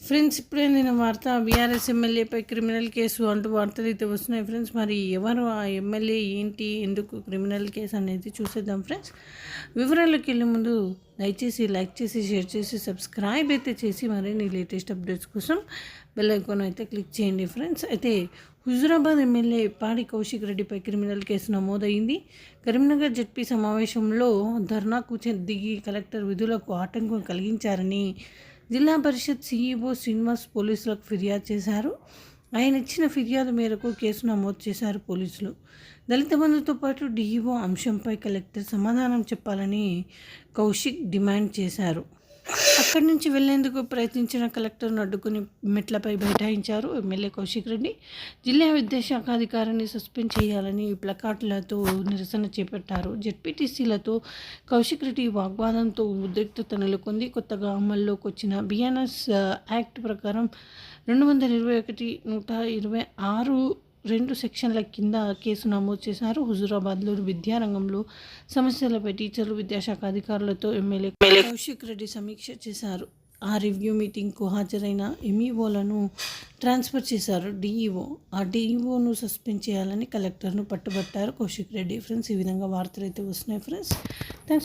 Friends ఇప్పుడే నేను వార్త బీఆర్ఎస్ ఎమ్మెల్యేపై క్రిమినల్ కేసు అంటూ వార్తలు అయితే వస్తున్నాయి ఫ్రెండ్స్. మరి ఎవరు ఆ ఎమ్మెల్యే, ఏంటి, ఎందుకు క్రిమినల్ కేసు అనేది చూసేద్దాం ఫ్రెండ్స్. వివరాల్లోకి వెళ్ళే ముందు దయచేసి లైక్ చేసి, షేర్ చేసి, సబ్స్క్రైబ్ అయితే చేసి మరిన్ని లేటెస్ట్ అప్డేట్స్ కోసం బెల్ ఐకాన్ అయితే క్లిక్ చేయండి ఫ్రెండ్స్. అయితే హుజురాబాద్ ఎమ్మెల్యే పాడి కౌశిక్ రెడ్డిపై క్రిమినల్ కేసు నమోదైంది. కరీంనగర్ జడ్పీ సమావేశంలో ధర్నాకు దిగి కలెక్టర్ విధులకు ఆటంకం కలిగించారని జిల్లా పరిషత్ సీఈఓ శ్రీనివాస్ పోలీసులకు ఫిర్యాదు చేశారు. ఆయన ఇచ్చిన ఫిర్యాదు మేరకు కేసు నమోదు చేశారు పోలీసులు. దళిత బంధుతో పాటు డీఈఓ అంశంపై కలెక్టర్ సమాధానం చెప్పాలని కౌశిక్ డిమాండ్ చేశారు. అక్కడి నుంచి వెళ్లేందుకు ప్రయత్నించిన కలెక్టర్ను అడ్డుకుని మెట్లపై బైఠాయించారు ఎమ్మెల్యే కౌశిక్ రెడ్డి. జిల్లా విద్యాశాఖ అధికారిని సస్పెండ్ చేయాలని ప్లకార్డులతో నిరసన చేపట్టారు. జెడ్పీటీసీలతో కౌశిక్ రెడ్డి వాగ్వాదంతో ఉద్రిక్తత నెలకొంది. కొత్తగా అమల్లోకి వచ్చిన బిఎన్ఎస్ యాక్ట్ ప్రకారం 221, 126(2) సెక్షన్ల కింద కేసు నమోదు చేశారు. హుజూరాబాద్లోని విద్యారంగంలో సమస్యలపై టీచర్లు, విద్యాశాఖ అధికారులతో ఎమ్మెల్యే కౌశిక్ రెడ్డి సమీక్ష చేశారు. ఆ రివ్యూ మీటింగ్కు హాజరైన ఎంఈఓలను ట్రాన్స్ఫర్ చేశారు డీఈఓ. ఆ డీఈఓను సస్పెండ్ చేయాలని కలెక్టర్ను పట్టుబట్టారు కౌశిక్ రెడ్డి. ఫ్రెండ్స్, ఈ విధంగా వార్తలు అయితే వస్తున్నాయి ఫ్రెండ్స్. థ్యాంక్స్.